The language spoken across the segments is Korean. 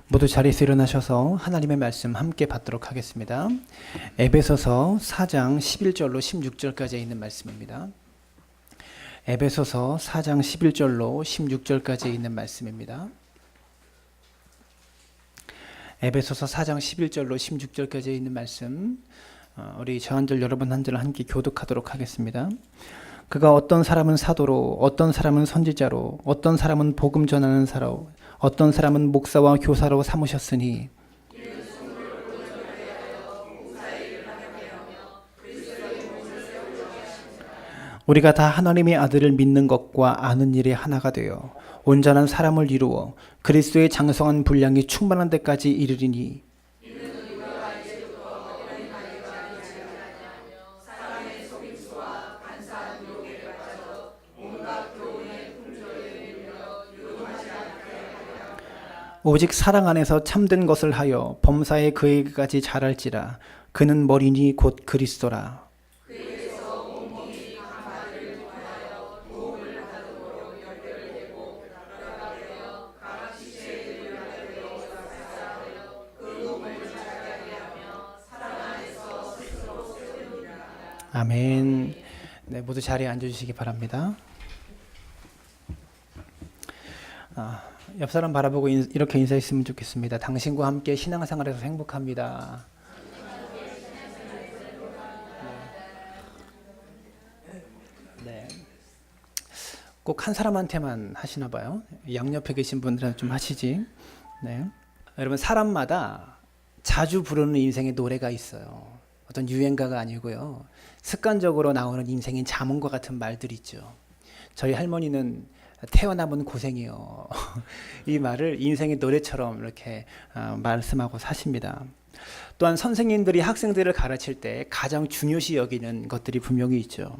모두 자리에서 일어나셔서 하나님의 말씀 함께 받도록 하겠습니다. 에베소서 4장 11절로 16절까지 있는 말씀입니다. 에베소서 4장 11절로 16절까지 있는 말씀입니다. 에베소서 4장 11절로 16절까지 있는 말씀, 우리 저 한 절 여러분 한 절 함께 교독하도록 하겠습니다. 그가 어떤 사람은 사도로, 어떤 사람은 선지자로, 어떤 사람은 복음 전하는 사로, 어떤 사람은 목사와 교사로 삼으셨으니 우리가 다 하나님의 아들을 믿는 것과 아는 일이 하나가 되어 온전한 사람을 이루어 그리스도의 장성한 분량이 충만한 데까지 이르리니 오직 사랑 안에서 참된 것을 하여 범사에 그에게까지 자랄지라. 그는 머리니 곧 그리스도라. 아멘. 네, 모두 자리에 앉아주시기 바랍니다. 옆 사람 바라보고 이렇게 인사했으면 좋겠습니다. 당신과 함께 신앙생활에서 행복합니다. 네. 꼭 한 사람한테만 하시나 봐요. 양옆에 계신 분들은 좀 하시지. 네. 여러분, 사람마다 자주 부르는 인생의 노래가 있어요. 어떤 유행가가 아니고요. 습관적으로 나오는 인생의 자문과 같은 말들이 있죠. 저희 할머니는 태어나면 고생이요. 이 말을 인생의 노래처럼 이렇게 말씀하고 사십니다. 또한 선생님들이 학생들을 가르칠 때 가장 중요시 여기는 것들이 분명히 있죠.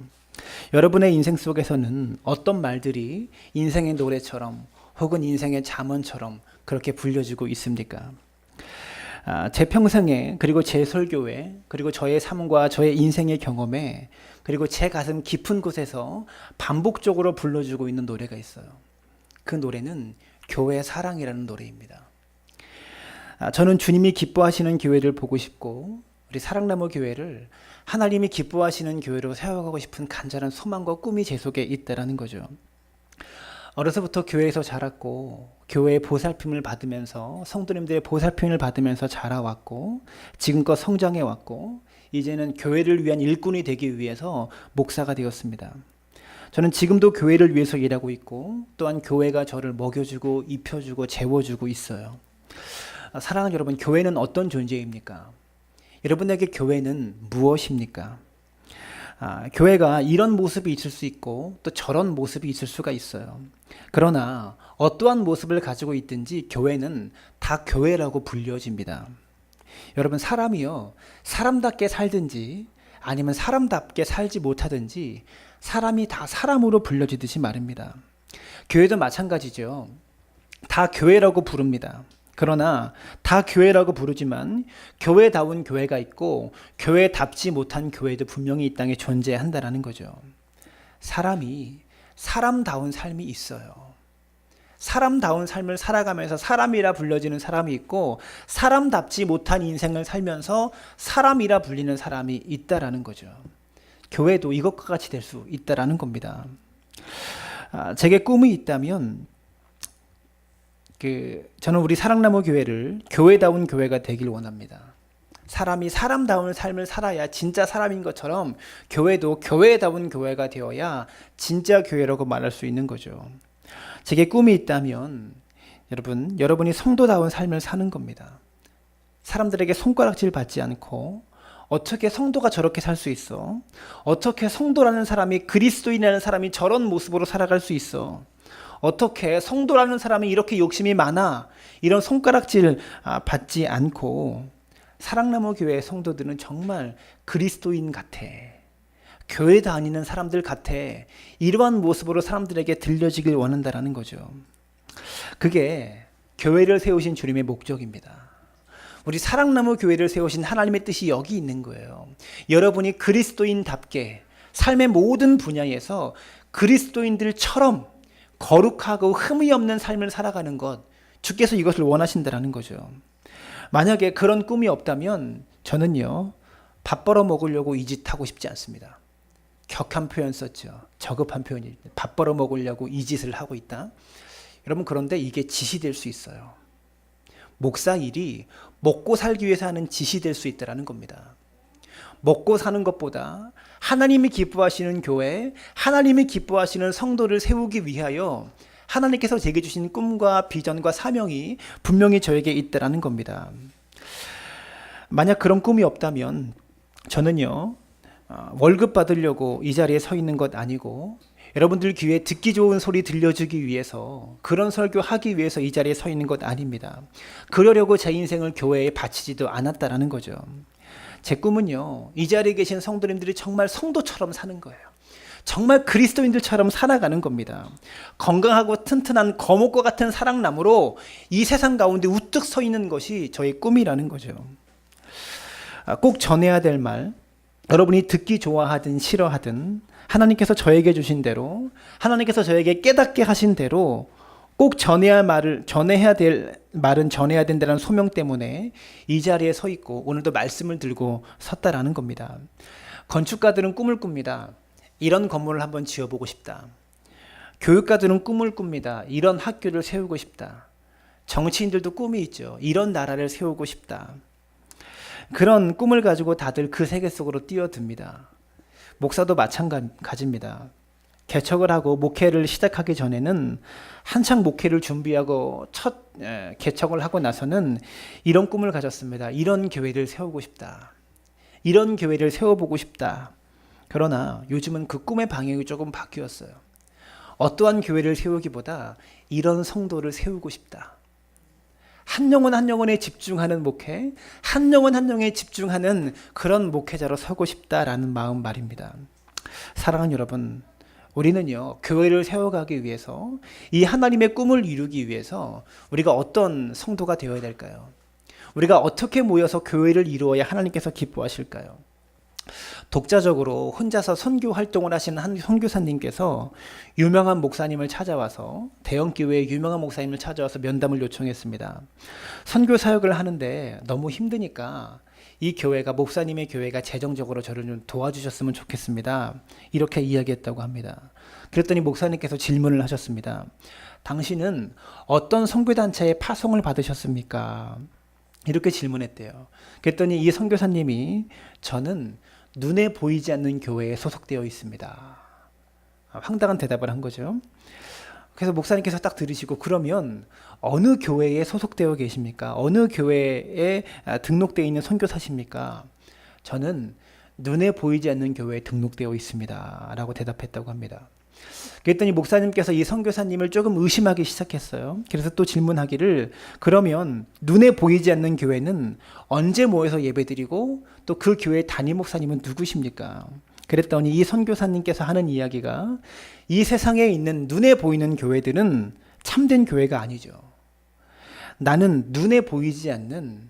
여러분의 인생 속에서는 어떤 말들이 인생의 노래처럼 혹은 인생의 잠언처럼 그렇게 불려지고 있습니까? 제 평생에, 그리고 제 설교에, 그리고 저의 삶과 저의 인생의 경험에, 그리고 제 가슴 깊은 곳에서 반복적으로 불러주고 있는 노래가 있어요. 그 노래는 교회 사랑이라는 노래입니다. 저는 주님이 기뻐하시는 교회를 보고 싶고, 우리 사랑나무 교회를 하나님이 기뻐하시는 교회로 세워가고 싶은 간절한 소망과 꿈이 제 속에 있다라는 거죠. 어려서부터 교회에서 자랐고 교회의 보살핌을 받으면서 성도님들의 보살핌을 받으면서 자라왔고 지금껏 성장해왔고 이제는 교회를 위한 일꾼이 되기 위해서 목사가 되었습니다. 저는 지금도 교회를 위해서 일하고 있고 또한 교회가 저를 먹여주고 입혀주고 재워주고 있어요. 사랑하는 여러분, 교회는 어떤 존재입니까? 여러분에게 교회는 무엇입니까? 교회가 이런 모습이 있을 수 있고 또 저런 모습이 있을 수가 있어요. 그러나 어떠한 모습을 가지고 있든지 교회는 다 교회라고 불려집니다. 여러분, 사람이요, 사람답게 살든지 아니면 사람답게 살지 못하든지 사람이 다 사람으로 불려지듯이 말입니다. 교회도 마찬가지죠. 다 교회라고 부릅니다. 그러나 다 교회라고 부르지만 교회다운 교회가 있고 교회답지 못한 교회도 분명히 이 땅에 존재한다라는 거죠. 사람이 사람다운 삶이 있어요. 사람다운 삶을 살아가면서 사람이라 불려지는 사람이 있고 사람답지 못한 인생을 살면서 사람이라 불리는 사람이 있다라는 거죠. 교회도 이것과 같이 될 수 있다라는 겁니다. 제게 꿈이 있다면 저는 우리 사랑나무 교회를 교회다운 교회가 되길 원합니다. 사람이 사람다운 삶을 살아야 진짜 사람인 것처럼 교회도 교회다운 교회가 되어야 진짜 교회라고 말할 수 있는 거죠. 제게 꿈이 있다면 여러분이 성도다운 삶을 사는 겁니다. 사람들에게 손가락질 받지 않고 어떻게 성도가 저렇게 살 수 있어? 어떻게 성도라는 사람이, 그리스도인이라는 사람이 저런 모습으로 살아갈 수 있어? 어떻게 성도라는 사람이 이렇게 욕심이 많아? 이런 손가락질 받지 않고 사랑나무 교회의 성도들은 정말 그리스도인 같아. 교회 다니는 사람들 같아. 이러한 모습으로 사람들에게 들려지길 원한다라는 거죠. 그게 교회를 세우신 주님의 목적입니다. 우리 사랑나무 교회를 세우신 하나님의 뜻이 여기 있는 거예요. 여러분이 그리스도인답게 삶의 모든 분야에서 그리스도인들처럼 거룩하고 흠이 없는 삶을 살아가는 것, 주께서 이것을 원하신다라는 거죠. 만약에 그런 꿈이 없다면 저는요, 밥 벌어 먹으려고 이 짓 하고 싶지 않습니다. 격한 표현 썼죠. 저급한 표현입니다. 밥 벌어 먹으려고 이 짓을 하고 있다. 여러분, 그런데 이게 짓이 될 수 있어요. 목사 일이 먹고 살기 위해서 하는 짓이 될 수 있다는 겁니다. 먹고 사는 것보다 하나님이 기뻐하시는 교회, 하나님이 기뻐하시는 성도를 세우기 위하여 하나님께서 제게 주신 꿈과 비전과 사명이 분명히 저에게 있다는 겁니다. 만약 그런 꿈이 없다면 저는요, 월급 받으려고 이 자리에 서 있는 것 아니고 여러분들 귀에 듣기 좋은 소리 들려주기 위해서, 그런 설교하기 위해서 이 자리에 서 있는 것 아닙니다. 그러려고 제 인생을 교회에 바치지도 않았다라는 거죠. 제 꿈은요, 이 자리에 계신 성도님들이 정말 성도처럼 사는 거예요. 정말 그리스도인들처럼 살아가는 겁니다. 건강하고 튼튼한 거목과 같은 사랑나무로 이 세상 가운데 우뚝 서 있는 것이 저의 꿈이라는 거죠. 꼭 전해야 될 말, 여러분이 듣기 좋아하든 싫어하든 하나님께서 저에게 주신 대로, 하나님께서 저에게 깨닫게 하신 대로 꼭 전해야 될 말은 전해야 된다는 소명 때문에 이 자리에 서 있고 오늘도 말씀을 들고 섰다라는 겁니다. 건축가들은 꿈을 꿉니다. 이런 건물을 한번 지어보고 싶다. 교육가들은 꿈을 꿉니다. 이런 학교를 세우고 싶다. 정치인들도 꿈이 있죠. 이런 나라를 세우고 싶다. 그런 꿈을 가지고 다들 그 세계 속으로 뛰어듭니다. 목사도 마찬가지입니다. 개척을 하고 목회를 시작하기 전에는 한창 목회를 준비하고 첫 개척을 하고 나서는 이런 꿈을 가졌습니다. 이런 교회를 세우고 싶다. 이런 교회를 세워보고 싶다. 그러나 요즘은 그 꿈의 방향이 조금 바뀌었어요. 어떠한 교회를 세우기보다 이런 성도를 세우고 싶다. 한 영혼 한 영혼에 집중하는 목회, 한 영혼 한 영혼에 집중하는 그런 목회자로 서고 싶다라는 마음 말입니다. 사랑하는 여러분, 우리는요, 교회를 세워가기 위해서, 이 하나님의 꿈을 이루기 위해서 우리가 어떤 성도가 되어야 될까요? 우리가 어떻게 모여서 교회를 이루어야 하나님께서 기뻐하실까요? 독자적으로 혼자서 선교 활동을 하시는 한 선교사님께서 유명한 목사님을 찾아와서, 대형교회의 유명한 목사님을 찾아와서 면담을 요청했습니다. 선교 사역을 하는데 너무 힘드니까 이 교회가, 목사님의 교회가 재정적으로 저를 좀 도와주셨으면 좋겠습니다. 이렇게 이야기했다고 합니다. 그랬더니 목사님께서 질문을 하셨습니다. 당신은 어떤 선교단체에 파송을 받으셨습니까? 이렇게 질문했대요. 그랬더니 이 선교사님이, 저는 눈에 보이지 않는 교회에 소속되어 있습니다. 황당한 대답을 한 거죠. 그래서 목사님께서 딱 들으시고, 그러면 어느 교회에 소속되어 계십니까? 어느 교회에 등록되어 있는 선교사십니까? 저는 눈에 보이지 않는 교회에 등록되어 있습니다. 라고 대답했다고 합니다. 그랬더니 목사님께서 이 선교사님을 조금 의심하기 시작했어요. 그래서 또 질문하기를, 그러면 눈에 보이지 않는 교회는 언제 모여서 예배드리고 또 그 교회 담임 목사님은 누구십니까? 그랬더니 이 선교사님께서 하는 이야기가, 이 세상에 있는 눈에 보이는 교회들은 참된 교회가 아니죠. 나는 눈에 보이지 않는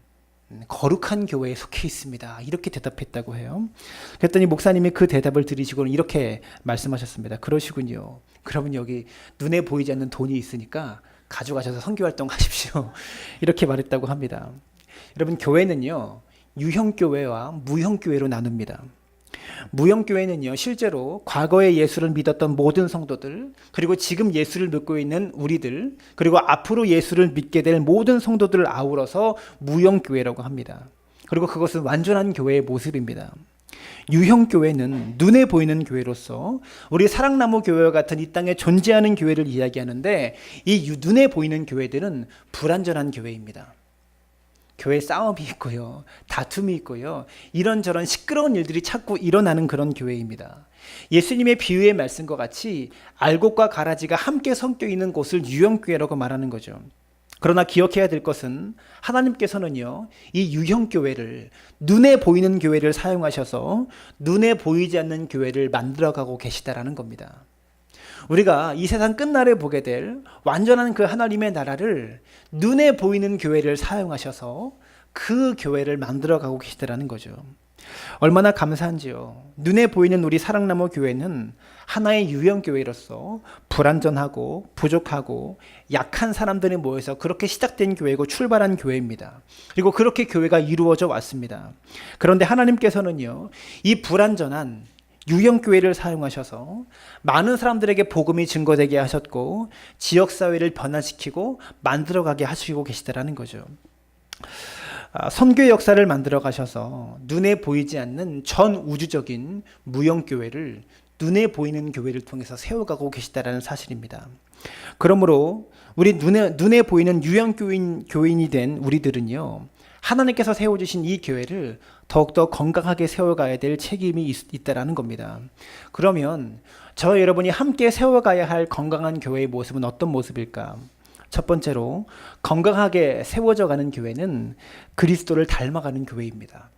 거룩한 교회에 속해 있습니다. 이렇게 대답했다고 해요. 그랬더니 목사님이 그 대답을 들으시고는 이렇게 말씀하셨습니다. 그러시군요. 그러면 여기 눈에 보이지 않는 돈이 있으니까 가져가셔서 선교활동 하십시오. 이렇게 말했다고 합니다. 여러분, 교회는요, 유형교회와 무형교회로 나눕니다. 무형교회는요, 실제로 과거에 예수를 믿었던 모든 성도들, 그리고 지금 예수를 믿고 있는 우리들, 그리고 앞으로 예수를 믿게 될 모든 성도들을 아우러서 무형교회라고 합니다. 그리고 그것은 완전한 교회의 모습입니다. 유형교회는 눈에 보이는 교회로서 우리 사랑나무 교회와 같은 이 땅에 존재하는 교회를 이야기하는데, 이 눈에 보이는 교회들은 불완전한 교회입니다. 교회 싸움이 있고요, 다툼이 있고요, 이런저런 시끄러운 일들이 자꾸 일어나는 그런 교회입니다. 예수님의 비유의 말씀과 같이 알곡과 가라지가 함께 섞여 있는 곳을 유형교회라고 말하는 거죠. 그러나 기억해야 될 것은, 하나님께서는요, 이 유형교회를, 눈에 보이는 교회를 사용하셔서 눈에 보이지 않는 교회를 만들어가고 계시다라는 겁니다. 우리가 이 세상 끝날에 보게 될 완전한 그 하나님의 나라를 눈에 보이는 교회를 사용하셔서 그 교회를 만들어가고 계시다라는 거죠. 얼마나 감사한지요. 눈에 보이는 우리 사랑나무 교회는 하나의 유형 교회로서 불완전하고 부족하고 약한 사람들이 모여서 그렇게 시작된 교회고 출발한 교회입니다. 그리고 그렇게 교회가 이루어져 왔습니다. 그런데 하나님께서는요, 이 불완전한 유형 교회를 사용하셔서 많은 사람들에게 복음이 증거되게 하셨고 지역 사회를 변화시키고 만들어가게 하시고 계시다라는 거죠. 선교 역사를 만들어 가셔서 눈에 보이지 않는 전 우주적인 무형 교회를 눈에 보이는 교회를 통해서 세워가고 계시다라는 사실입니다. 그러므로 우리 눈에 보이는 유형 교인이 된 우리들은요, 하나님께서 세워주신 이 교회를 더욱더 건강하게 세워가야 될 책임이 있다라는 겁니다. 그러면 저 여러분이 함께 세워가야 할 건강한 교회의 모습은 어떤 모습일까? 첫 번째로 건강하게 세워져 가는 교회는 그리스도를 닮아가는 교회입니다.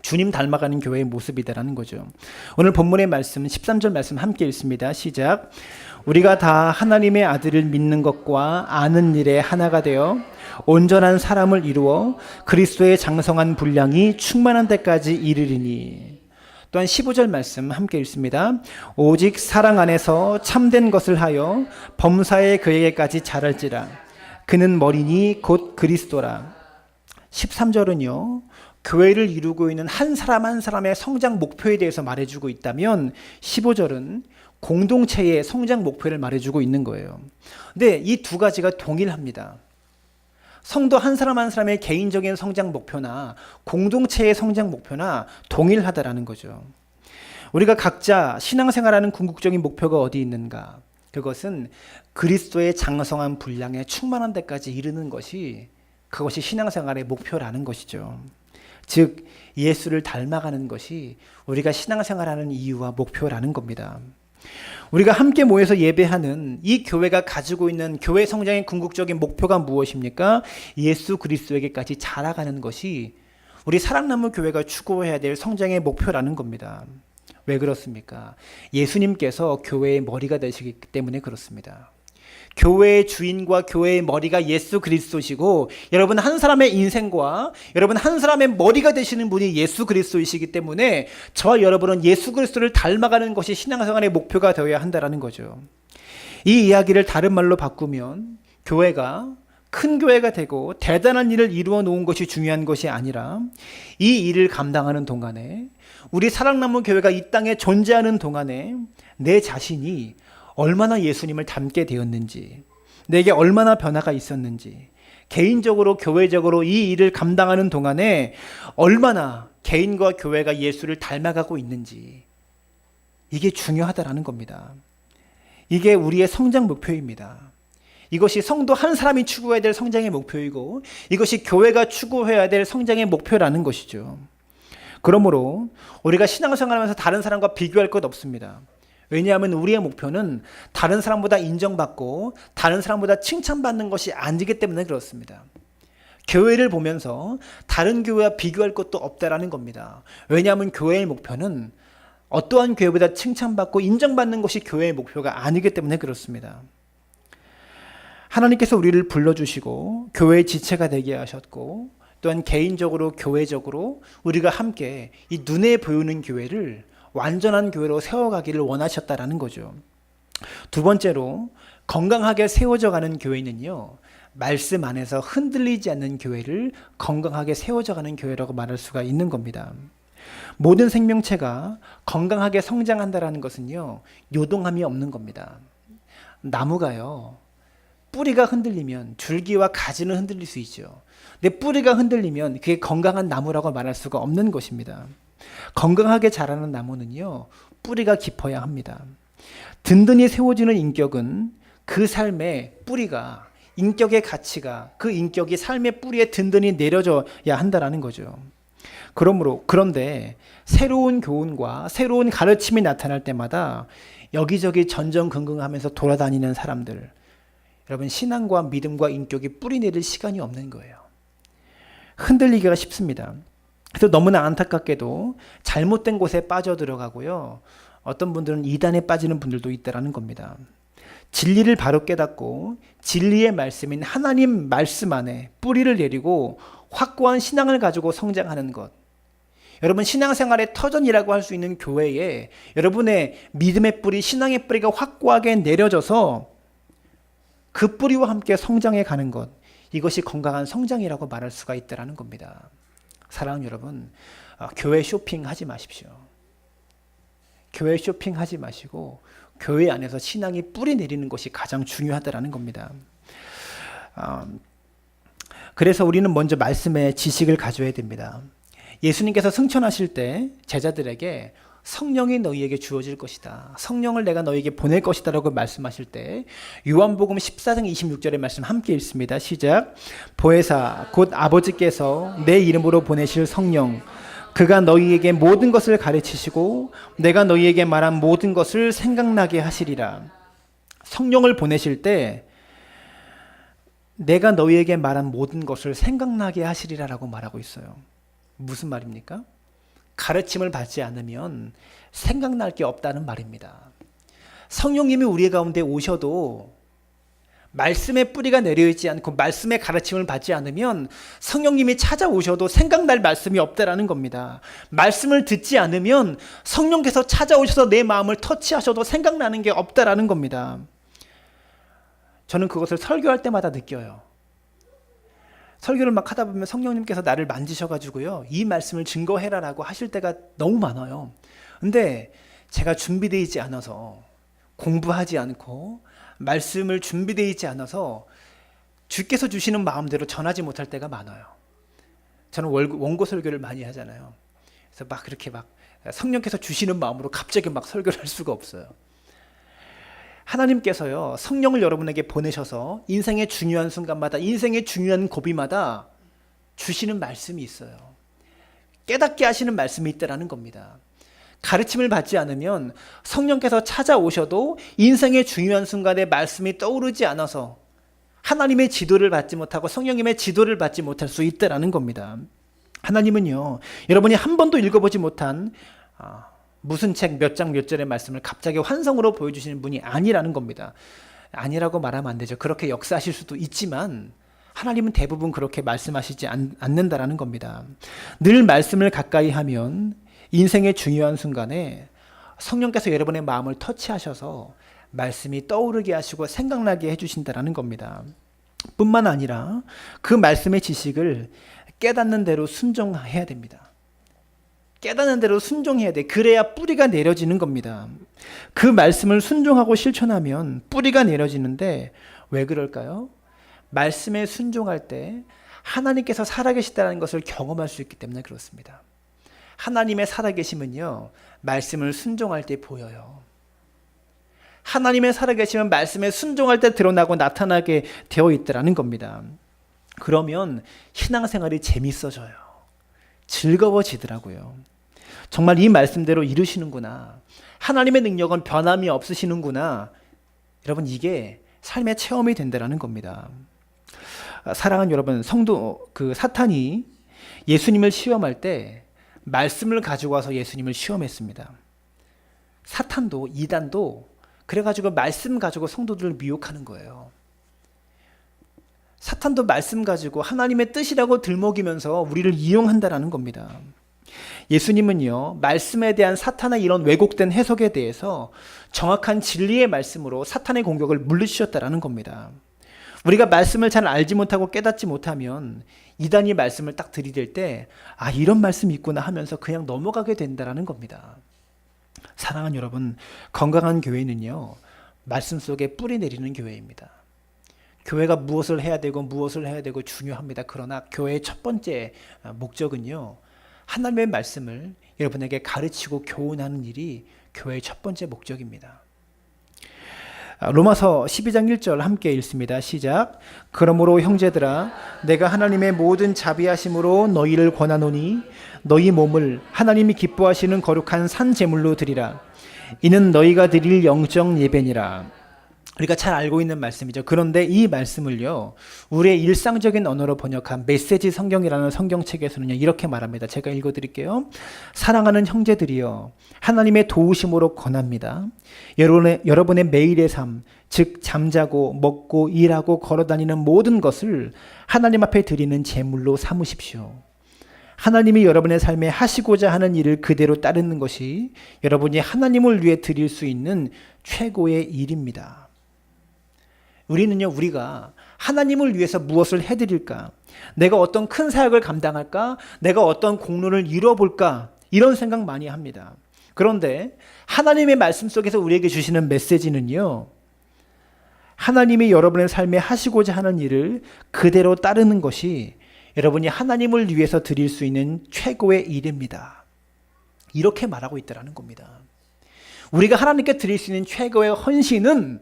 주님 닮아가는 교회의 모습이다라는 거죠. 오늘 본문의 말씀 13절 말씀 함께 읽습니다. 시작. 우리가 다 하나님의 아들을 믿는 것과 아는 일에 하나가 되어 온전한 사람을 이루어 그리스도의 장성한 분량이 충만한 데까지 이르리니. 또한 15절 말씀 함께 읽습니다. 오직 사랑 안에서 참된 것을 하여 범사에 그에게까지 자랄지라. 그는 머리니 곧 그리스도라. 13절은요, 교회를 이루고 있는 한 사람 한 사람의 성장 목표에 대해서 말해주고 있다면 15절은 공동체의 성장 목표를 말해주고 있는 거예요. 근데 이 두 가지가 동일합니다. 성도 한 사람 한 사람의 개인적인 성장 목표나 공동체의 성장 목표나 동일하다라는 거죠. 우리가 각자 신앙생활하는 궁극적인 목표가 어디 있는가? 그것은 그리스도의 장성한 분량에 충만한 데까지 이르는 것이, 그것이 신앙생활의 목표라는 것이죠. 즉 예수를 닮아가는 것이 우리가 신앙생활하는 이유와 목표라는 겁니다. 우리가 함께 모여서 예배하는 이 교회가 가지고 있는 교회 성장의 궁극적인 목표가 무엇입니까? 예수 그리스도에게까지 자라가는 것이 우리 사랑나무 교회가 추구해야 될 성장의 목표라는 겁니다. 왜 그렇습니까? 예수님께서 교회의 머리가 되시기 때문에 그렇습니다. 교회의 주인과 교회의 머리가 예수 그리스도시고, 여러분 한 사람의 인생과 여러분 한 사람의 머리가 되시는 분이 예수 그리스도이시기 때문에 저와 여러분은 예수 그리스도를 닮아가는 것이 신앙생활의 목표가 되어야 한다는 거죠. 이 이야기를 다른 말로 바꾸면 교회가 큰 교회가 되고 대단한 일을 이루어 놓은 것이 중요한 것이 아니라 이 일을 감당하는 동안에, 우리 사랑나무 교회가 이 땅에 존재하는 동안에 내 자신이 얼마나 예수님을 닮게 되었는지, 내게 얼마나 변화가 있었는지, 개인적으로 교회적으로 이 일을 감당하는 동안에 얼마나 개인과 교회가 예수를 닮아가고 있는지, 이게 중요하다라는 겁니다. 이게 우리의 성장 목표입니다. 이것이 성도 한 사람이 추구해야 될 성장의 목표이고, 이것이 교회가 추구해야 될 성장의 목표라는 것이죠. 그러므로 우리가 신앙생활하면서 다른 사람과 비교할 것 없습니다. 왜냐하면 우리의 목표는 다른 사람보다 인정받고 다른 사람보다 칭찬받는 것이 아니기 때문에 그렇습니다. 교회를 보면서 다른 교회와 비교할 것도 없다라는 겁니다. 왜냐하면 교회의 목표는 어떠한 교회보다 칭찬받고 인정받는 것이 교회의 목표가 아니기 때문에 그렇습니다. 하나님께서 우리를 불러주시고 교회의 지체가 되게 하셨고, 또한 개인적으로 교회적으로 우리가 함께 이 눈에 보이는 교회를 완전한 교회로 세워가기를 원하셨다라는 거죠. 두 번째로 건강하게 세워져 가는 교회는요, 말씀 안에서 흔들리지 않는 교회를 건강하게 세워져 가는 교회라고 말할 수가 있는 겁니다. 모든 생명체가 건강하게 성장한다라는 것은요, 요동함이 없는 겁니다. 나무가요, 뿌리가 흔들리면 줄기와 가지는 흔들릴 수 있죠. 근데 뿌리가 흔들리면 그게 건강한 나무라고 말할 수가 없는 것입니다. 건강하게 자라는 나무는요, 뿌리가 깊어야 합니다. 든든히 세워지는 인격은 그 삶의 뿌리가, 인격의 가치가 그 인격이 삶의 뿌리에 든든히 내려져야 한다라는 거죠. 그런데 새로운 교훈과 새로운 가르침이 나타날 때마다 여기저기 전전긍긍하면서 돌아다니는 사람들, 여러분 신앙과 믿음과 인격이 뿌리 내릴 시간이 없는 거예요. 흔들리기가 쉽습니다. 그래서 너무나 안타깝게도 잘못된 곳에 빠져들어가고요, 어떤 분들은 이단에 빠지는 분들도 있다라는 겁니다. 진리를 바로 깨닫고 진리의 말씀인 하나님 말씀 안에 뿌리를 내리고 확고한 신앙을 가지고 성장하는 것, 여러분 신앙생활의 터전이라고 할 수 있는 교회에 여러분의 믿음의 뿌리, 신앙의 뿌리가 확고하게 내려져서 그 뿌리와 함께 성장해 가는 것, 이것이 건강한 성장이라고 말할 수가 있다는 겁니다. 사랑하는 여러분, 교회 쇼핑하지 마십시오. 교회 쇼핑하지 마시고 교회 안에서 신앙이 뿌리 내리는 것이 가장 중요하다는 겁니다. 그래서 우리는 먼저 말씀의 지식을 가져야 됩니다. 예수님께서 승천하실 때 제자들에게 성령이 너희에게 주어질 것이다, 성령을 내가 너희에게 보낼 것이다 라고 말씀하실 때 요한복음 14장 26절의 말씀 함께 읽습니다. 시작. 보혜사 곧 아버지께서 내 이름으로 보내실 성령, 그가 너희에게 모든 것을 가르치시고 내가 너희에게 말한 모든 것을 생각나게 하시리라. 성령을 보내실 때 내가 너희에게 말한 모든 것을 생각나게 하시리라 라고 말하고 있어요. 무슨 말입니까? 가르침을 받지 않으면 생각날 게 없다는 말입니다. 성령님이 우리 가운데 오셔도 말씀의 뿌리가 내려있지 않고 말씀의 가르침을 받지 않으면 성령님이 찾아오셔도 생각날 말씀이 없다라는 겁니다. 말씀을 듣지 않으면 성령께서 찾아오셔서 내 마음을 터치하셔도 생각나는 게 없다라는 겁니다. 저는 그것을 설교할 때마다 느껴요. 설교를 막 하다 보면 성령님께서 나를 만지셔가지고요, 이 말씀을 증거해라라고 하실 때가 너무 많아요. 근데 제가 준비되어 있지 않아서, 공부하지 않고 말씀을 준비되어 있지 않아서 주께서 주시는 마음대로 전하지 못할 때가 많아요. 저는 원고 설교를 많이 하잖아요. 그래서 막 그렇게 막 성령께서 주시는 마음으로 갑자기 막 설교를 할 수가 없어요. 하나님께서요, 성령을 여러분에게 보내셔서 인생의 중요한 순간마다, 인생의 중요한 고비마다 주시는 말씀이 있어요. 깨닫게 하시는 말씀이 있다라는 겁니다. 가르침을 받지 않으면 성령께서 찾아오셔도 인생의 중요한 순간에 말씀이 떠오르지 않아서 하나님의 지도를 받지 못하고 성령님의 지도를 받지 못할 수 있다라는 겁니다. 하나님은요, 여러분이 한 번도 읽어보지 못한 무슨 책 몇 장 몇 절의 말씀을 갑자기 환성으로 보여주시는 분이 아니라는 겁니다. 아니라고 말하면 안 되죠. 그렇게 역사하실 수도 있지만 하나님은 대부분 그렇게 말씀하시지 않는다라는 겁니다. 늘 말씀을 가까이 하면 인생의 중요한 순간에 성령께서 여러분의 마음을 터치하셔서 말씀이 떠오르게 하시고 생각나게 해주신다라는 겁니다. 뿐만 아니라 그 말씀의 지식을 깨닫는 대로 순종해야 됩니다. 깨닫는 대로 순종해야 돼. 그래야 뿌리가 내려지는 겁니다. 그 말씀을 순종하고 실천하면 뿌리가 내려지는데 왜 그럴까요? 말씀에 순종할 때 하나님께서 살아계시다는 것을 경험할 수 있기 때문에 그렇습니다. 하나님의 살아계심은요, 말씀을 순종할 때 보여요. 하나님의 살아계심은 말씀에 순종할 때 드러나고 나타나게 되어 있다는 겁니다. 그러면 신앙생활이 재밌어져요. 즐거워지더라고요. 정말 이 말씀대로 이루시는구나, 하나님의 능력은 변함이 없으시는구나, 여러분 이게 삶의 체험이 된다는 겁니다. 사랑하는 여러분, 사탄이 예수님을 시험할 때 말씀을 가지고 와서 예수님을 시험했습니다. 사탄도, 이단도 그래가지고 말씀 가지고 성도들을 미혹하는 거예요. 사탄도 말씀 가지고 하나님의 뜻이라고 들먹이면서 우리를 이용한다라는 겁니다. 예수님은요, 말씀에 대한 사탄의 이런 왜곡된 해석에 대해서 정확한 진리의 말씀으로 사탄의 공격을 물리치셨다라는 겁니다. 우리가 말씀을 잘 알지 못하고 깨닫지 못하면 이단이 말씀을 딱 들이댈 때 이런 말씀이 있구나 하면서 그냥 넘어가게 된다라는 겁니다. 사랑하는 여러분, 건강한 교회는요, 말씀 속에 뿌리 내리는 교회입니다. 교회가 무엇을 해야 되고 중요합니다. 그러나 교회의 첫 번째 목적은요, 하나님의 말씀을 여러분에게 가르치고 교훈하는 일이 교회의 첫 번째 목적입니다. 로마서 12장 1절 함께 읽습니다. 시작. 그러므로 형제들아, 내가 하나님의 모든 자비하심으로 너희를 권하노니 너희 몸을 하나님이 기뻐하시는 거룩한 산 제물로 드리라. 이는 너희가 드릴 영적 예배니라. 우리가 잘 알고 있는 말씀이죠. 그런데 이 말씀을요, 우리의 일상적인 언어로 번역한 메시지 성경이라는 성경책에서는요, 이렇게 말합니다. 제가 읽어드릴게요. 사랑하는 형제들이여, 하나님의 도우심으로 권합니다. 여러분의 매일의 삶, 즉 잠자고 먹고 일하고 걸어다니는 모든 것을 하나님 앞에 드리는 제물로 삼으십시오. 하나님이 여러분의 삶에 하시고자 하는 일을 그대로 따르는 것이 여러분이 하나님을 위해 드릴 수 있는 최고의 일입니다. 우리가 하나님을 위해서 무엇을 해드릴까? 내가 어떤 큰 사역을 감당할까? 내가 어떤 공로를 이뤄볼까? 이런 생각 많이 합니다. 그런데 하나님의 말씀 속에서 우리에게 주시는 메시지는요, 하나님이 여러분의 삶에 하시고자 하는 일을 그대로 따르는 것이 여러분이 하나님을 위해서 드릴 수 있는 최고의 일입니다. 이렇게 말하고 있다는 겁니다. 우리가 하나님께 드릴 수 있는 최고의 헌신은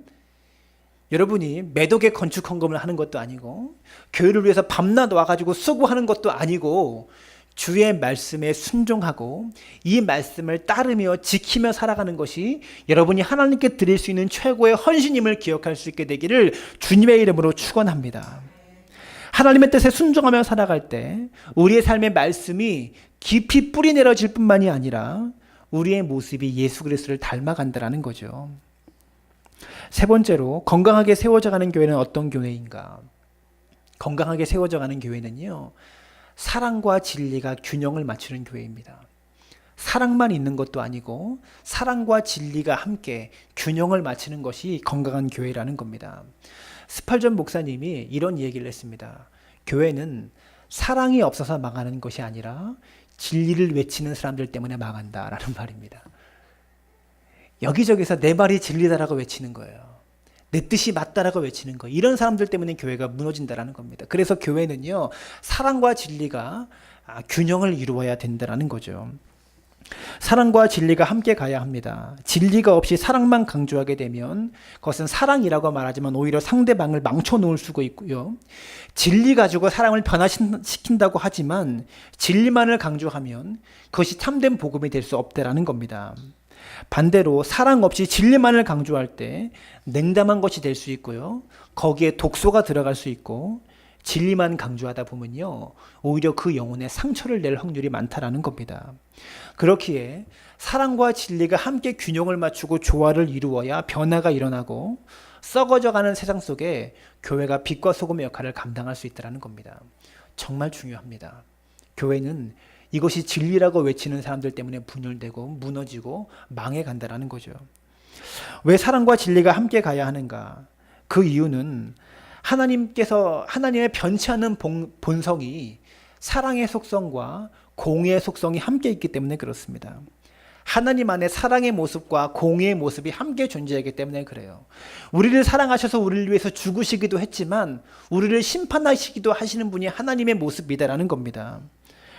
여러분이 매덕에 건축 헌금을 하는 것도 아니고 교회를 위해서 밤낮 와가지고 수고하는 것도 아니고 주의 말씀에 순종하고 이 말씀을 따르며 지키며 살아가는 것이 여러분이 하나님께 드릴 수 있는 최고의 헌신임을 기억할 수 있게 되기를 주님의 이름으로 축원합니다. 하나님의 뜻에 순종하며 살아갈 때 우리의 삶의 말씀이 깊이 뿌리 내려질 뿐만이 아니라 우리의 모습이 예수 그리스도를 닮아간다는 거죠. 세 번째로 건강하게 세워져가는 교회는 어떤 교회인가? 건강하게 세워져가는 교회는요, 사랑과 진리가 균형을 맞추는 교회입니다. 사랑만 있는 것도 아니고 사랑과 진리가 함께 균형을 맞추는 것이 건강한 교회라는 겁니다. 스펄전 목사님이 이런 얘기를 했습니다. 교회는 사랑이 없어서 망하는 것이 아니라 진리를 외치는 사람들 때문에 망한다라는 말입니다. 여기저기서 내 말이 진리다라고 외치는 거예요. 내 뜻이 맞다라고 외치는 거예요. 이런 사람들 때문에 교회가 무너진다라는 겁니다. 그래서 교회는요, 사랑과 진리가 균형을 이루어야 된다라는 거죠. 사랑과 진리가 함께 가야 합니다. 진리가 없이 사랑만 강조하게 되면 그것은 사랑이라고 말하지만 오히려 상대방을 망쳐놓을 수가 있고요. 진리 가지고 사랑을 변화시킨다고 하지만 진리만을 강조하면 그것이 참된 복음이 될 수 없다라는 겁니다. 반대로 사랑 없이 진리만을 강조할 때 냉담한 것이 될 수 있고요. 거기에 독소가 들어갈 수 있고 진리만 강조하다 보면요, 오히려 그 영혼에 상처를 낼 확률이 많다라는 겁니다. 그렇기에 사랑과 진리가 함께 균형을 맞추고 조화를 이루어야 변화가 일어나고 썩어져가는 세상 속에 교회가 빛과 소금의 역할을 감당할 수 있다는 겁니다. 정말 중요합니다. 교회는 이것이 진리라고 외치는 사람들 때문에 분열되고 무너지고 망해간다는 거죠. 왜 사랑과 진리가 함께 가야 하는가? 그 이유는 하나님의 변치 않는 본성이 사랑의 속성과 공의의 속성이 함께 있기 때문에 그렇습니다. 하나님 안에 사랑의 모습과 공의의 모습이 함께 존재하기 때문에 그래요. 우리를 사랑하셔서 우리를 위해서 죽으시기도 했지만 우리를 심판하시기도 하시는 분이 하나님의 모습이다라는 겁니다.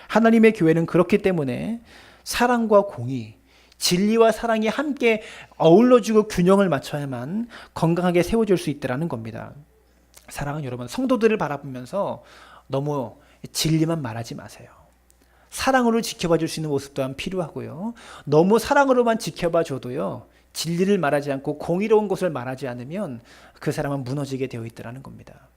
하나님의 교회는 그렇기 때문에 사랑과 공의, 진리와 사랑이 함께 어우러지고 균형을 맞춰야만 건강하게 세워질 수 있다는 겁니다. 사랑은 여러분, 성도들을 바라보면서 너무 진리만 말하지 마세요. 사랑으로 지켜봐 줄 수 있는 모습 또한 필요하고요. 너무 사랑으로만 지켜봐 줘도요, 진리를 말하지 않고 공의로운 것을 말하지 않으면 그 사람은 무너지게 되어 있다는 겁니다.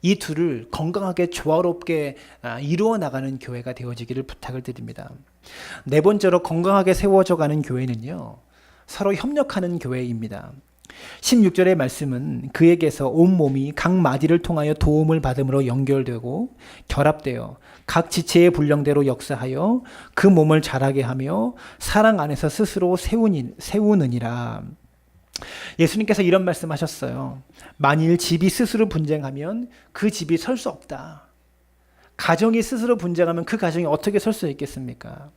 이 둘을 건강하게 조화롭게 이루어 나가는 교회가 되어지기를 부탁을 드립니다. 네 번째로 건강하게 세워져 가는 교회는요, 서로 협력하는 교회입니다. 16절의 말씀은 그에게서 온몸이 각 마디를 통하여 도움을 받음으로 연결되고 결합되어 각 지체의 분량대로 역사하여 그 몸을 자라게 하며 사랑 안에서 스스로 세우느니라. 예수님께서 이런 말씀하셨어요. 만일 집이 스스로 분쟁하면 그 집이 설 수 없다. 가정이 스스로 분쟁하면 그 가정이 어떻게 설 수 있겠습니까?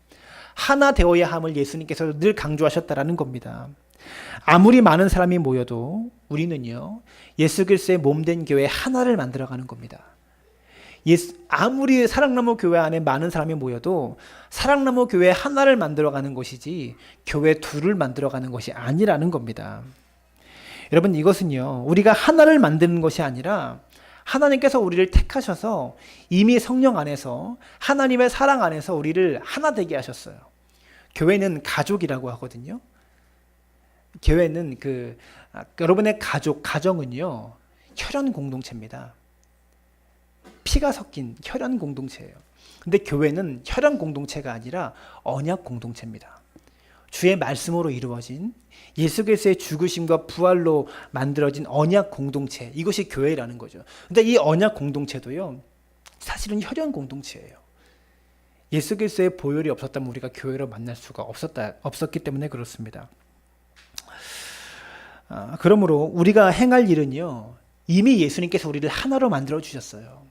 하나 되어야 함을 예수님께서 늘 강조하셨다라는 겁니다. 아무리 많은 사람이 모여도 우리는요, 예수 그리스도의 몸된 교회 하나를 만들어가는 겁니다. 아무리 사랑나무 교회 안에 많은 사람이 모여도 사랑나무 교회 하나를 만들어가는 것이지 교회 둘을 만들어가는 것이 아니라는 겁니다. 여러분, 이것은요, 우리가 하나를 만드는 것이 아니라 하나님께서 우리를 택하셔서 이미 성령 안에서 하나님의 사랑 안에서 우리를 하나 되게 하셨어요. 교회는 가족이라고 하거든요. 교회는 여러분의 가정은요, 혈연 공동체입니다. 피가 섞인 혈연 공동체예요. 근데 교회는 혈연 공동체가 아니라 언약 공동체입니다. 주의 말씀으로 이루어진 예수 그리스도의 죽으심과 부활로 만들어진 언약 공동체, 이것이 교회라는 거죠. 근데 이 언약 공동체도요, 사실은 혈연 공동체예요. 예수 그리스도의 보혈이 없었다면 우리가 교회로 만날 수가 없었기 때문에 그렇습니다. 그러므로 우리가 행할 일은요, 이미 예수님께서 우리를 하나로 만들어 주셨어요.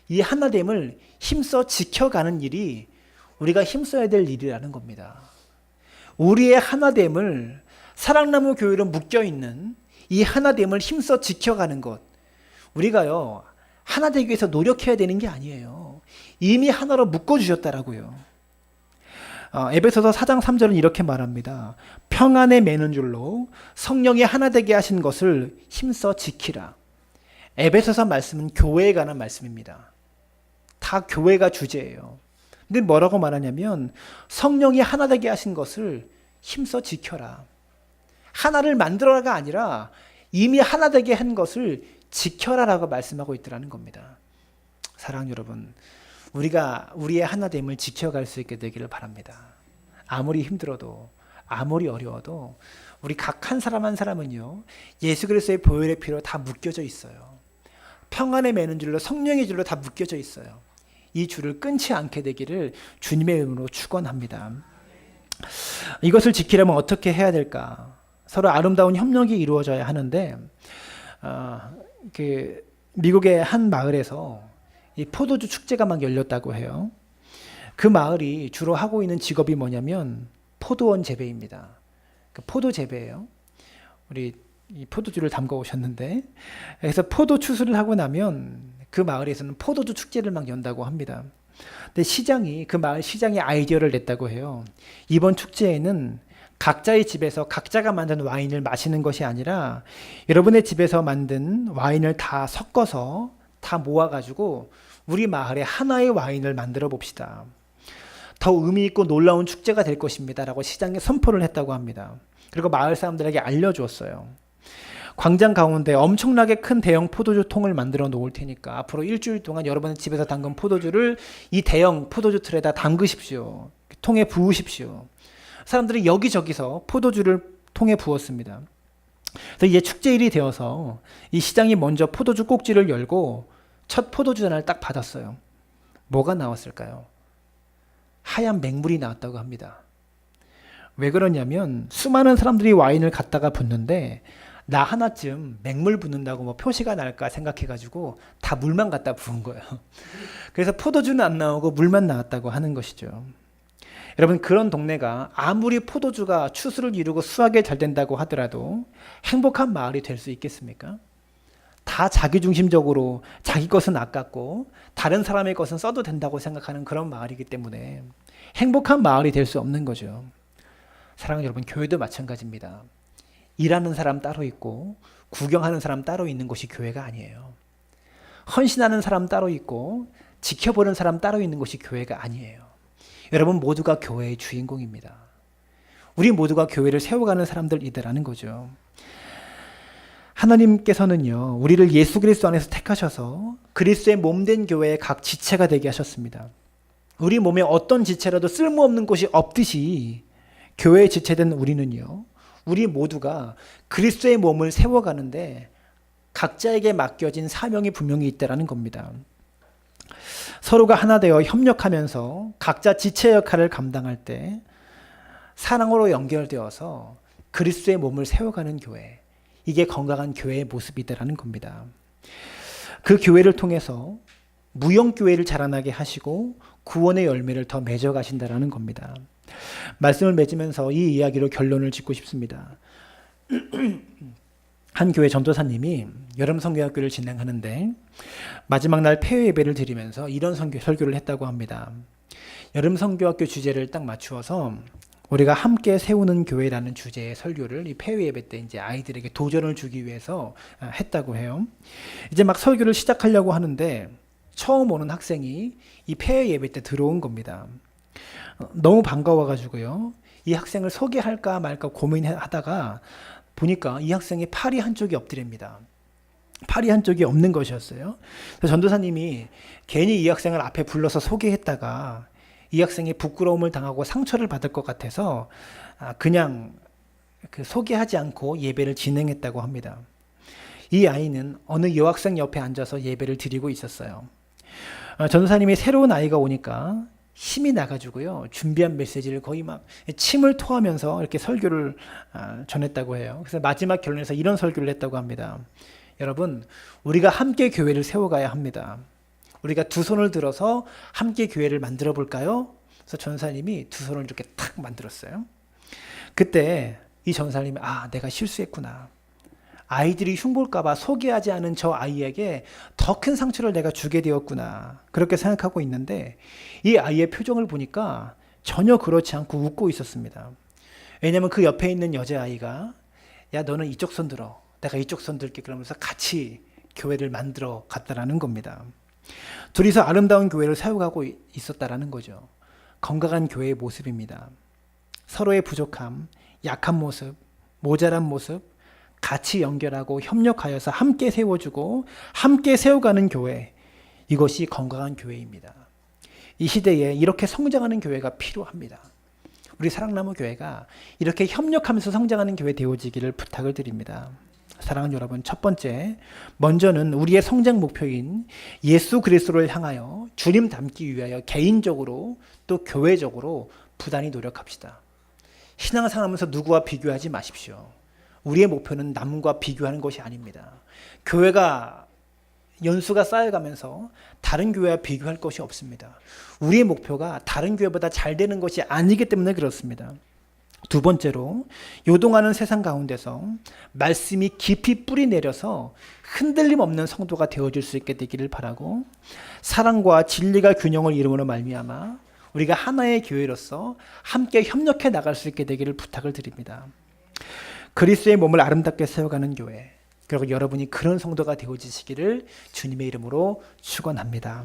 이 하나됨을 힘써 지켜가는 일이 우리가 힘써야 될 일이라는 겁니다. 우리의 하나됨을 사랑나무 교회로 묶여있는 이 하나됨을 힘써 지켜가는 것, 우리가요 하나 되기 위해서 노력해야 되는 게 아니에요. 이미 하나로 묶어주셨다라고요. 에베소서 4장 3절은 이렇게 말합니다. 평안에 매는 줄로 성령이 하나 되게 하신 것을 힘써 지키라. 에베소서 말씀은 교회에 관한 말씀입니다. 다 교회가 주제예요. 근데 뭐라고 말하냐면 성령이 하나 되게 하신 것을 힘써 지켜라. 하나를 만들어라가 아니라 이미 하나 되게 한 것을 지켜라라고 말씀하고 있더라는 겁니다. 사랑하는 여러분, 우리가 우리의 하나됨을 지켜갈 수 있게 되기를 바랍니다. 아무리 힘들어도 아무리 어려워도 우리 각 한 사람 한 사람은요 예수 그리스도의 보혈의 피로 다 묶여져 있어요. 평안에 매는 줄로 성령의 줄로 다 묶여져 있어요. 이 줄을 끊지 않게 되기를 주님의 이름으로 축원합니다. 이것을 지키려면 어떻게 해야 될까? 서로 아름다운 협력이 이루어져야 하는데 미국의 한 마을에서 이 포도주 축제가 막 열렸다고 해요. 그 마을이 주로 하고 있는 직업이 뭐냐면 포도원 재배입니다. 그 포도 재배예요. 우리 이 포도주를 담가 오셨는데, 그래서 포도 추수를 하고 나면 그 마을에서는 포도주 축제를 막 연다고 합니다. 근데 그 마을 시장이 아이디어를 냈다고 해요. 이번 축제에는 각자의 집에서 각자가 만든 와인을 마시는 것이 아니라 여러분의 집에서 만든 와인을 다 섞어서 다 모아가지고 우리 마을에 하나의 와인을 만들어 봅시다. 더 의미 있고 놀라운 축제가 될 것입니다 라고 시장에 선포를 했다고 합니다. 그리고 마을 사람들에게 알려주었어요. 광장 가운데 엄청나게 큰 대형 포도주 통을 만들어 놓을 테니까 앞으로 일주일 동안 여러분의 집에서 담근 포도주를 이 대형 포도주 틀에다 담그십시오. 통에 부으십시오. 사람들이 여기저기서 포도주를 통에 부었습니다. 그래서 이제 축제일이 되어서 이 시장이 먼저 포도주 꼭지를 열고 첫 포도주 잔을 딱 받았어요. 뭐가 나왔을까요? 하얀 맹물이 나왔다고 합니다. 왜 그러냐면 수많은 사람들이 와인을 갖다가 붓는데 나 하나쯤 맹물 붓는다고 뭐 표시가 날까 생각해가지고 다 물만 갖다 부은 거예요. 그래서 포도주는 안 나오고 물만 나왔다고 하는 것이죠. 여러분, 그런 동네가 아무리 포도주가 추수를 이루고 수확이 잘 된다고 하더라도 행복한 마을이 될 수 있겠습니까? 다 자기중심적으로 자기 것은 아깝고 다른 사람의 것은 써도 된다고 생각하는 그런 마을이기 때문에 행복한 마을이 될 수 없는 거죠. 사랑하는 여러분, 교회도 마찬가지입니다. 일하는 사람 따로 있고 구경하는 사람 따로 있는 곳이 교회가 아니에요. 헌신하는 사람 따로 있고 지켜보는 사람 따로 있는 곳이 교회가 아니에요. 여러분 모두가 교회의 주인공입니다. 우리 모두가 교회를 세워가는 사람들이더라는 거죠. 하나님께서는요, 우리를 예수 그리스도 안에서 택하셔서 그리스도의 몸된 교회의 각 지체가 되게 하셨습니다. 우리 몸에 어떤 지체라도 쓸모없는 곳이 없듯이 교회에 지체된 우리는요, 우리 모두가 그리스도의 몸을 세워가는데 각자에게 맡겨진 사명이 분명히 있다는 겁니다. 서로가 하나 되어 협력하면서 각자 지체 역할을 감당할 때 사랑으로 연결되어서 그리스도의 몸을 세워가는 교회, 이게 건강한 교회의 모습이다라는 겁니다. 그 교회를 통해서 무형교회를 자라나게 하시고 구원의 열매를 더 맺어가신다라는 겁니다. 말씀을 맺으면서 이 이야기로 결론을 짓고 싶습니다. 한 교회 전도사님이 여름 선교학교를 진행하는데 마지막 날 폐회 예배를 드리면서 이런 설교를 했다고 합니다. 여름 선교학교 주제를 딱 맞추어서 우리가 함께 세우는 교회라는 주제의 설교를 이 폐회 예배 때 이제 아이들에게 도전을 주기 위해서 했다고 해요. 이제 막 설교를 시작하려고 하는데 처음 오는 학생이 이 폐회 예배 때 들어온 겁니다. 너무 반가워가지고요, 이 학생을 소개할까 말까 고민하다가 보니까 이 학생의 팔이 한쪽이 엎드립니다. 팔이 한쪽이 없는 것이었어요. 그래서 전도사님이 괜히 이 학생을 앞에 불러서 소개했다가 이 학생이 부끄러움을 당하고 상처를 받을 것 같아서 그냥 소개하지 않고 예배를 진행했다고 합니다. 이 아이는 어느 여학생 옆에 앉아서 예배를 드리고 있었어요. 전도사님이 새로운 아이가 오니까 힘이 나가지고요. 준비한 메시지를 거의 막 침을 토하면서 이렇게 설교를 전했다고 해요. 그래서 마지막 결론에서 이런 설교를 했다고 합니다. 여러분, 우리가 함께 교회를 세워가야 합니다. 우리가 두 손을 들어서 함께 교회를 만들어 볼까요? 그래서 전사님이 두 손을 이렇게 탁 만들었어요. 그때 이 전사님이 내가 실수했구나. 아이들이 흉볼까봐 소개하지 않은 저 아이에게 더 큰 상처를 내가 주게 되었구나. 그렇게 생각하고 있는데 이 아이의 표정을 보니까 전혀 그렇지 않고 웃고 있었습니다. 왜냐하면 그 옆에 있는 여자아이가 야, 너는 이쪽 손 들어. 내가 이쪽 손 들게. 그러면서 같이 교회를 만들어 갔다라는 겁니다. 둘이서 아름다운 교회를 세워가고 있었다라는 거죠. 건강한 교회의 모습입니다. 서로의 부족함, 약한 모습, 모자란 모습 같이 연결하고 협력하여서 함께 세워주고 함께 세워가는 교회, 이것이 건강한 교회입니다. 이 시대에 이렇게 성장하는 교회가 필요합니다. 우리 사랑나무 교회가 이렇게 협력하면서 성장하는 교회 되어지기를 부탁을 드립니다. 사랑하는 여러분, 첫 번째, 먼저는 우리의 성장 목표인 예수 그리스도를 향하여 주님 닮기 위하여 개인적으로 또 교회적으로 부단히 노력합시다. 신앙생활하면서 누구와 비교하지 마십시오. 우리의 목표는 남과 비교하는 것이 아닙니다. 교회가 연수가 쌓여가면서 다른 교회와 비교할 것이 없습니다. 우리의 목표가 다른 교회보다 잘 되는 것이 아니기 때문에 그렇습니다. 두 번째로, 요동하는 세상 가운데서 말씀이 깊이 뿌리 내려서 흔들림 없는 성도가 되어줄 수 있게 되기를 바라고, 사랑과 진리가 균형을 이루므로 말미암아 우리가 하나의 교회로서 함께 협력해 나갈 수 있게 되기를 부탁을 드립니다. 그리스도의 몸을 아름답게 세워가는 교회, 그리고 여러분이 그런 성도가 되어지시기를 주님의 이름으로 축원합니다.